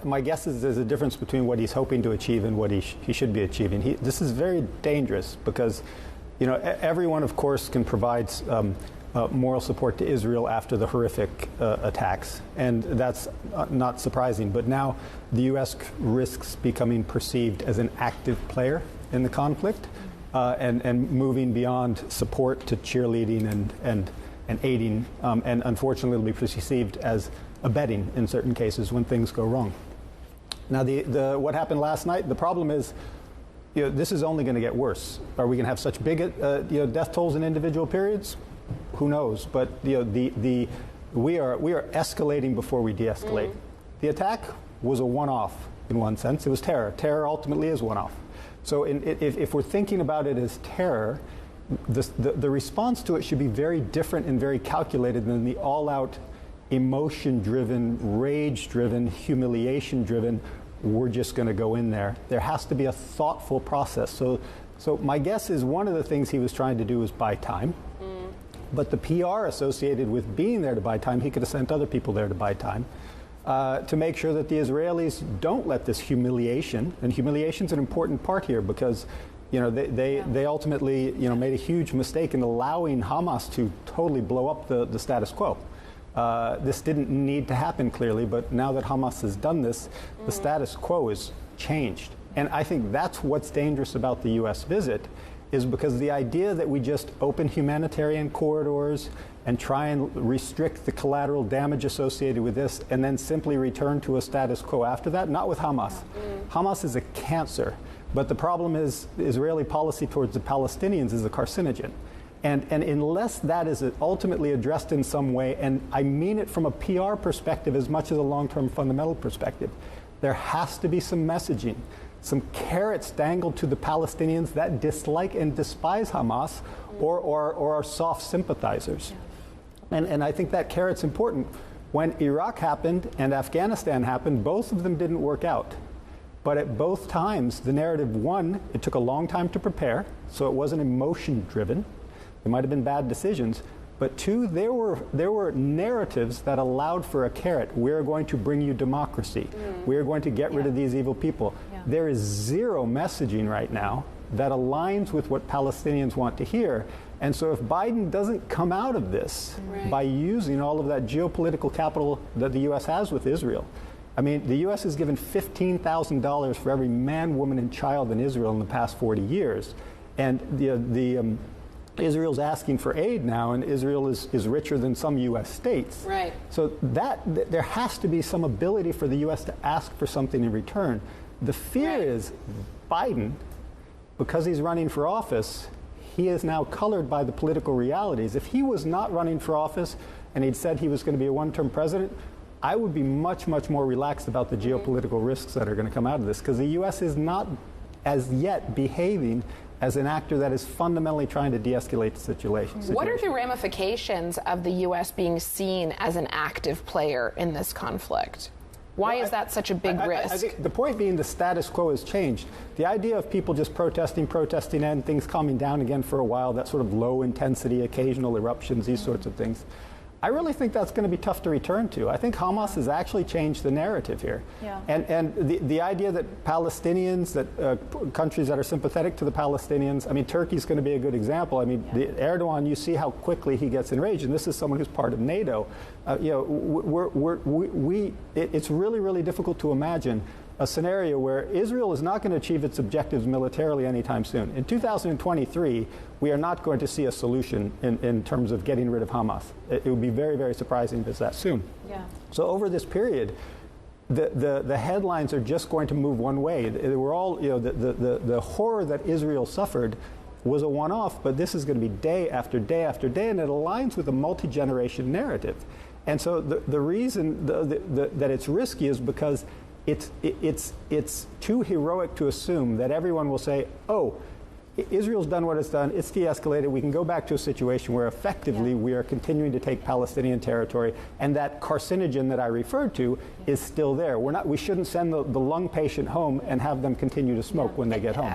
My guess is there's a difference between what he's hoping to achieve and what he should be achieving. This is very dangerous because, everyone, of course, can provide moral support to Israel after the horrific attacks, and that's not surprising. But now the U.S. risks becoming perceived as an active player in the conflict and moving beyond support to cheerleading and aiding, and unfortunately it'll be perceived as abetting in certain cases when things go wrong. Now, what happened last night, the problem is, this is only going to get worse. Are we going to have such big death tolls in individual periods? Who knows? But we are escalating before we de-escalate. The attack was a one-off in one sense. It was terror. Terror ultimately is one-off. So if we're thinking about it as terror, the response to it should be very different and very calculated than the all-out emotion-driven, rage-driven, humiliation-driven, we're just going to go in there. There has to be a thoughtful process. So my guess is one of the things he was trying to do was buy time. But the PR associated with being there to buy time, he could have sent other people there to buy time, to make sure that the Israelis don't let this humiliation, and humiliation's an important part here because they ultimately made a huge mistake in allowing Hamas to totally blow up the status quo. This didn't need to happen clearly, but now that Hamas has done this, the status quo is changed. And I think that's what's dangerous about the U.S. visit, is because the idea that we just open humanitarian corridors and try and restrict the collateral damage associated with this and then simply return to a status quo after that, not with Hamas. Hamas is a cancer, but the problem is Israeli policy towards the Palestinians is a carcinogen. And unless that is ultimately addressed in some way, and I mean it from a PR perspective as much as a long-term fundamental perspective, there has to be some messaging, some carrots dangled to the Palestinians that dislike and despise Hamas or are soft sympathizers. And I think that carrot's important. When Iraq happened and Afghanistan happened, both of them didn't work out. But at both times, the narrative, one, it took a long time to prepare, so it wasn't emotion-driven. There might have been bad decisions. But two, there were narratives that allowed for a carrot. We're going to bring you democracy. We're going to get rid of these evil people. There is zero messaging right now that aligns with what Palestinians want to hear. And so if Biden doesn't come out of this by using all of that geopolitical capital that the U.S. has with Israel, I mean, the U.S. has given $15,000 for every man, woman, and child in Israel in the past 40 years. And Israel's asking for aid now, and Israel is richer than some U.S. states. Right. So there has to be some ability for the U.S. to ask for something in return. The fear is Biden, because he's running for office, he is now colored by the political realities. If he was not running for office and he'd said he was going to be a one-term president, I would be much, much more relaxed about the geopolitical risks that are going to come out of this, because the U.S. is not as yet behaving as an actor that is fundamentally trying to de-escalate the situation. What are the ramifications of the U.S. being seen as an active player in this conflict? Why is that such a big risk? I think the point being the status quo has changed. The idea of people just protesting, and things calming down again for a while, that sort of low intensity, occasional eruptions, these sorts of things, I really think that's going to be tough to return to. I think Hamas has actually changed the narrative here. And the idea that Palestinians, that countries that are sympathetic to the Palestinians, I mean, Turkey's going to be a good example. I mean, Erdogan, you see how quickly he gets enraged, and this is someone who's part of NATO. It's really, really difficult to imagine a scenario where Israel is not going to achieve its objectives militarily anytime soon. In 2023, we are not going to see a solution in terms of getting rid of Hamas. It would be very, very surprising if it's that soon. So over this period, the headlines are just going to move one way. They were all, the horror that Israel suffered was a one-off, but this is going to be day after day after day, and it aligns with a multi-generation narrative. And so the reason that it's risky is because it's too heroic to assume that everyone will say, oh, Israel's done what it's done, it's de-escalated, we can go back to a situation where effectively we are continuing to take Palestinian territory, and that carcinogen that I referred to is still there. We shouldn't send the lung patient home and have them continue to smoke when they get home.